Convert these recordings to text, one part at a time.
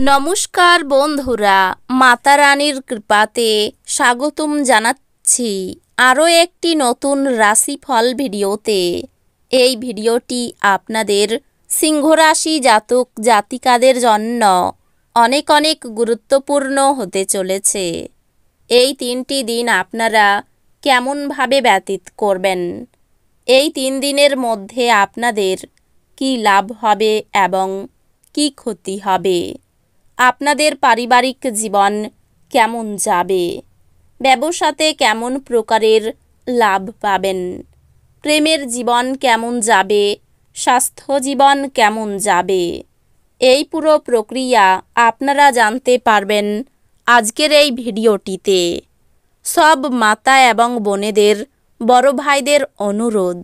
নমস্কার বন্ধুরা, মাতা রানীর কৃপাতে স্বাগতম জানাচ্ছি আরও একটি নতুন রাশিফল ভিডিওতে। এই ভিডিওটি আপনাদের সিংহ রাশি জাতক জাতিকাদের জন্য অনেক অনেক গুরুত্বপূর্ণ হতে চলেছে। এই 3টি দিন আপনারা কেমনভাবে ব্যতীত করবেন, এই 3 দিনের মধ্যে আপনাদের কি লাভ হবে এবং কি ক্ষতি হবে, আপনাদের পারিবারিক জীবন কেমন যাবে, ব্যবসাতে কেমন প্রকারের লাভ পাবেন, প্রেমের জীবন কেমন যাবে, স্বাস্থ্য জীবন কেমন যাবে, এই পুরো প্রক্রিয়া আপনারা জানতে পারবেন আজকের এই ভিডিওটিতে। সব মাতা এবং বোনেদের, বড় ভাইদের অনুরোধ,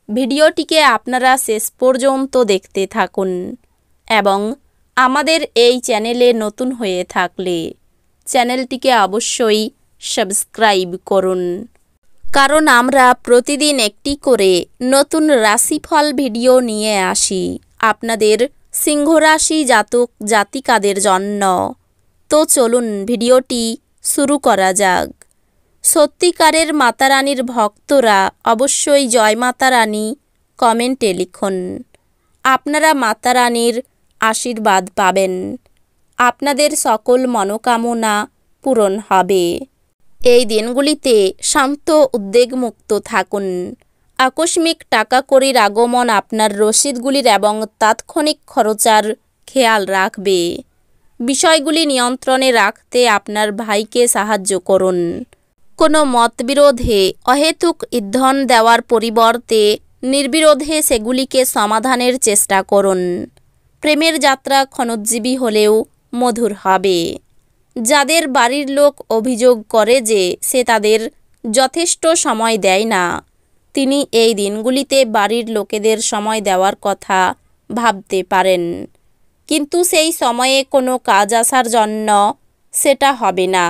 ভিডিওটিকে আপনারা শেষ পর্যন্ত দেখতে থাকুন এবং আমাদের এই চ্যানেলে নতুন হয়ে থাকলে চ্যানেলটিকে অবশ্যই সাবস্ক্রাইব করুন, কারণ আমরা প্রতিদিন একটি করে নতুন রাশিফল ভিডিও নিয়ে আসি আপনাদের সিংহ রাশি জাতক জাতিকাদের জন্য। তো চলুন ভিডিওটি শুরু করা যাক। সত্যিকারের মাতা রানীর ভক্তরা অবশ্যই জয় মাতা রানী কমেন্টে লিখুন। আপনারা মাতা রানীর আশীর্বাদ পাবেন, আপনাদের সকল মনোকামনা পূরণ হবে। এই দিনগুলিতে শান্ত উদ্বেগমুক্ত থাকুন। আকস্মিক টাকা কড়ির আগমন আপনার রসিদগুলির এবং তাৎক্ষণিক খরচার খেয়াল রাখবে। বিষয়গুলি নিয়ন্ত্রণে রাখতে আপনার ভাইকে সাহায্য করুন। কোনো মতবিরোধে অহেতুক ইন্ধন দেওয়ার পরিবর্তে নির্বিরোধে সেগুলিকে সমাধানের চেষ্টা করুন। প্রেমের যাত্রা ক্ষণোজ্জীবী হলেও মধুর হবে। যাদের বাড়ির লোক অভিযোগ করে যে সে তাদের যথেষ্ট সময় দেয় না, তিনি এই দিনগুলিতে বাড়ির লোকেদের সময় দেওয়ার কথা ভাবতে পারেন, কিন্তু সেই সময়ে কোনো কাজ আসার জন্য সেটা হবে না।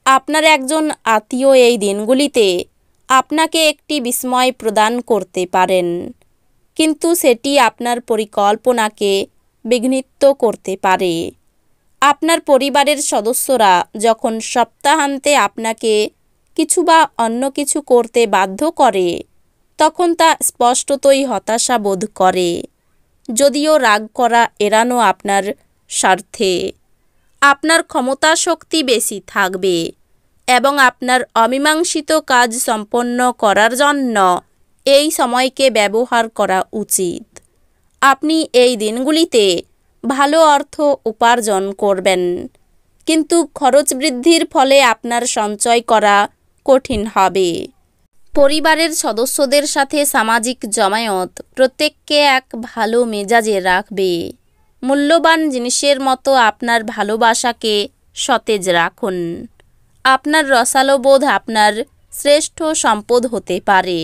আপনার একজন আত্মীয় এই দিনগুলিতে আপনাকে একটি বিস্ময় প্রদান করতে পারেন, কিন্তু সেটি আপনার পরিকল্পনাকে বিঘ্নিত করতে পারে। আপনার পরিবারের সদস্যরা যখন সপ্তাহান্তে আপনাকে কিছু বা অন্য কিছু করতে বাধ্য করে, তখন তা স্পষ্টতই হতাশা বোধ করে, যদিও রাগ করা এড়ানো আপনার স্বার্থে। আপনার ক্ষমতা শক্তি বেশি থাকবে এবং আপনার অমীমাংসিত কাজ সম্পন্ন করার জন্য এই সময়কে ব্যবহার করা উচিত। আপনি এই দিনগুলিতে ভালো অর্থ উপার্জন করবেন, কিন্তু খরচ বৃদ্ধির ফলে আপনার সঞ্চয় করা কঠিন হবে। পরিবারের সদস্যদের সাথে সামাজিক জমায়েত প্রত্যেককে এক ভালো মেজাজে রাখবে। মূল্যবান জিনিসের মতো আপনার ভালোবাসাকে সতেজ রাখুন। আপনার রসালোবোধ আপনার শ্রেষ্ঠ সম্পদ হতে পারে।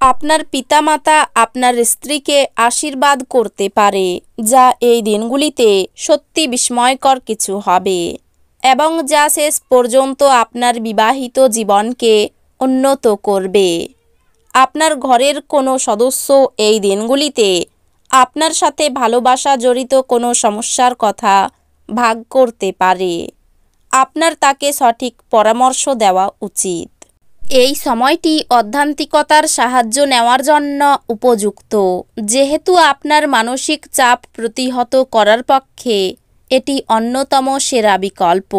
আপনার পিতামাতা আপনার স্ত্রীকে আশীর্বাদ করতে পারে, যা এই দিনগুলিতে সত্যি বিস্ময়কর কিছু হবে এবং যা শেষ পর্যন্ত আপনার বিবাহিত জীবনকে উন্নত করবে। আপনার ঘরের কোনো সদস্য এই দিনগুলিতে আপনার সাথে ভালোবাসা জড়িত কোনো সমস্যার কথা ভাগ করতে পারে। আপনার তাকে সঠিক পরামর্শ দেওয়া উচিত। এই সময়টি অধ্যাত্মিকতার সাহায্য নেওয়ার জন্য উপযুক্ত, যেহেতু আপনার মানসিক চাপ প্রতিহত করার পক্ষে এটি অন্যতম সেরা বিকল্প।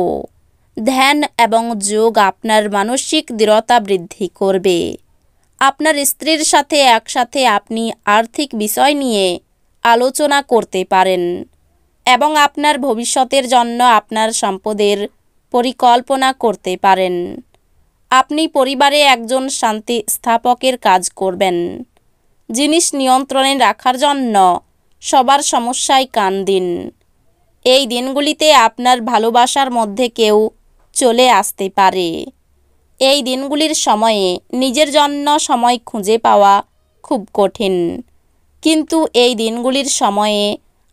ধ্যান এবং যোগ আপনার মানসিক দৃঢ়তা বৃদ্ধি করবে। আপনার স্ত্রীর সাথে একসাথে আপনি আর্থিক বিষয় নিয়ে আলোচনা করতে পারেন এবং আপনার ভবিষ্যতের জন্য আপনার সম্পদের পরিকল্পনা করতে পারেন। আপনি পরিবারে একজন শান্তি স্থাপকের কাজ করবেন। জিনিস নিয়ন্ত্রণে রাখার জন্য সবার সমস্যায় কান দিন। এই দিনগুলিতে আপনার ভালোবাসার মধ্যে কেউ চলে আসতে পারে। এই দিনগুলির সময়ে নিজের জন্য সময় খুঁজে পাওয়া খুব কঠিন, কিন্তু এই দিনগুলির সময়ে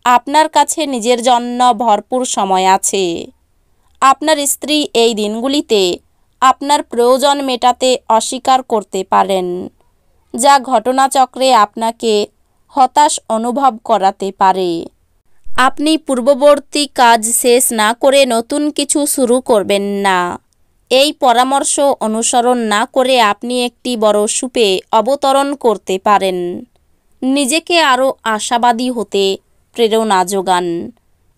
আপনার কাছে নিজের জন্য ভরপুর সময় আছে। আপনার স্ত্রী এই দিনগুলিতে আপনার প্রয়োজন মেটাতে অস্বীকার করতে পারেন, যা ঘটনাচক্রে আপনাকে হতাশ অনুভব করাতে পারে। আপনি পূর্ববর্তী কাজ শেষ না করে নতুন কিছু শুরু করবেন না। এই পরামর্শ অনুসরণ না করে আপনি একটি বড় সুপে অবতরণ করতে পারেন। নিজেকে আরও আশাবাদী হতে প্রেরণা যোগান।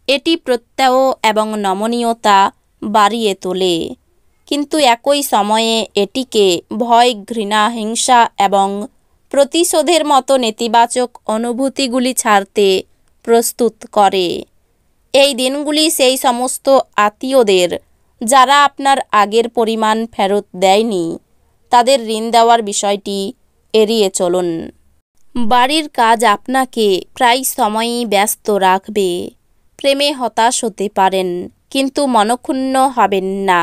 এটি প্রত্যয় এবং নমনীয়তা বাড়িয়ে তোলে, কিন্তু একই সময়ে এটিকে ভয়, ঘৃণা, হিংসা এবং প্রতিশোধের মতো নেতিবাচক অনুভূতিগুলি ছাড়তে প্রস্তুত করে। এই দিনগুলি সেই সমস্ত আত্মীয়দের যারা আপনার আগের পরিমাণ ফেরত দেয়নি, তাদের ঋণ দেওয়ার বিষয়টি এড়িয়ে চলুন। বাড়ির কাজ আপনাকে প্রায় সময়ই ব্যস্ত রাখবে। প্রেমে হতাশ হতে পারেন, কিন্তু মনক্ষুণ্ণ হবেন না,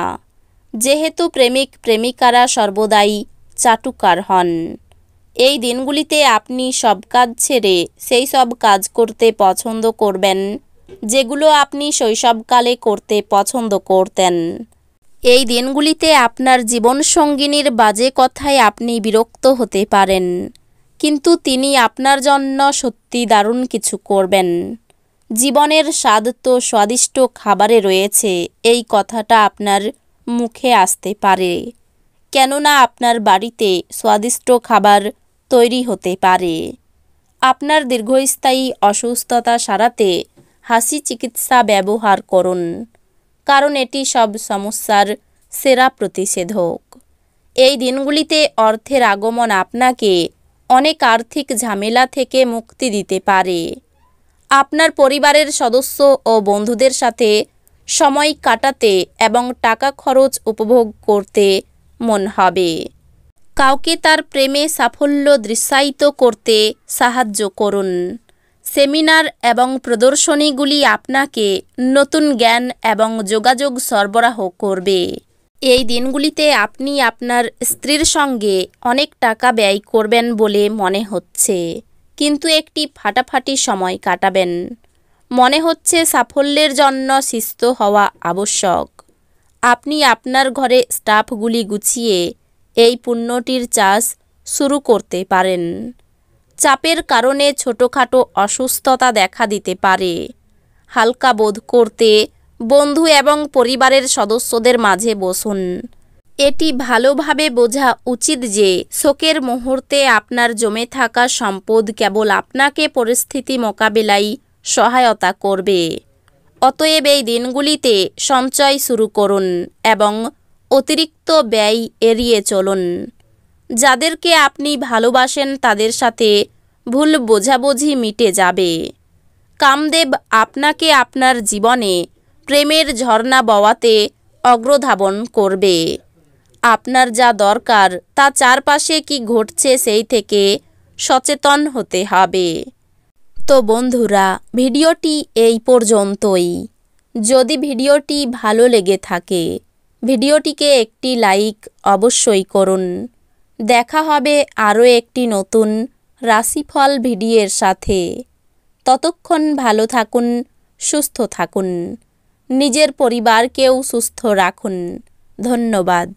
যেহেতু প্রেমিক প্রেমিকারা সর্বদাই চাটুকার হন। এই দিনগুলিতে আপনি সব কাজ ছেড়ে সেই সব কাজ করতে পছন্দ করবেন যেগুলো আপনি শৈশবকালে করতে পছন্দ করতেন। এই দিনগুলিতে আপনার জীবনসঙ্গিনীর বাজে কথায় আপনি বিরক্ত হতে পারেন, কিন্তু তিনি আপনার জন্য সত্যি দারুণ কিছু করবেন। জীবনের স্বাদ তো স্বাদিষ্ট খাবারে রয়েছে, এই কথাটা আপনার মুখে আসতে পারে, কেননা আপনার বাড়িতে স্বাদিষ্ট খাবার তৈরি হতে পারে। আপনার দীর্ঘস্থায়ী অসুস্থতা সারাতে হাসি চিকিৎসা ব্যবহার করুন, কারণ এটি সব সমস্যার সেরা প্রতিষেধক। এই দিনগুলিতে অর্থের আগমন আপনাকে অনেক আর্থিক ঝামেলা থেকে মুক্তি দিতে পারে। আপনার পরিবারের সদস্য ও বন্ধুদের সাথে সময় কাটাতে এবং টাকা খরচ উপভোগ করতে মন হবে। কাউকে তার প্রেমে সাফল্য দৃশ্যায়িত করতে সাহায্য করুন। সেমিনার এবং প্রদর্শনীগুলি আপনাকে নতুন জ্ঞান এবং যোগাযোগ সরবরাহ করবে। এই দিনগুলিতে আপনি আপনার স্ত্রীর সঙ্গে অনেক টাকা ব্যয় করবেন বলে মনে হচ্ছে, কিন্তু একটি ফাটাফাটি সময় কাটাবেন। মনে হচ্ছে সাফল্যের জন্য শিস্ত হওয়া আবশ্যক। আপনি আপনার ঘরে স্টাফগুলি গুছিয়ে এই পুণ্যটির চাষ শুরু করতে পারেন। চাপের কারণে ছোটোখাটো অসুস্থতা দেখা দিতে পারে। হালকা বোধ করতে বন্ধু এবং পরিবারের সদস্যদের মাঝে বসুন। এটি ভালোভাবে বোঝা উচিত যে শোকের মুহূর্তে আপনার জমে থাকা সম্পদ কেবল আপনাকে পরিস্থিতি মোকাবিলায় সহায়তা করবে। অতএব এই দিনগুলিতে সঞ্চয় শুরু করুন এবং অতিরিক্ত ব্যয় এড়িয়ে চলুন। যাদেরকে আপনি ভালোবাসেন তাদের সাথে ভুল বোঝাবুঝি মিটে যাবে। কামদেব আপনাকে আপনার জীবনে প্রেমের ঝর্ণা বওয়াতে অগ্রধাবন করবে। আপনার যা দরকার তা চারপাশে কি ঘটছে সেই থেকে সচেতন হতে হবে। তো বন্ধুরা, ভিডিওটি এই পর্যন্তই। যদি ভিডিওটি ভালো লেগে থাকে ভিডিওটিকে একটি লাইক অবশ্যই করুন। দেখা হবে আরও একটি নতুন রাশিফল ভিডিওর সাথে। ততক্ষণ ভালো থাকুন, সুস্থ থাকুন, নিজের পরিবারকেও সুস্থ রাখুন। ধন্যবাদ।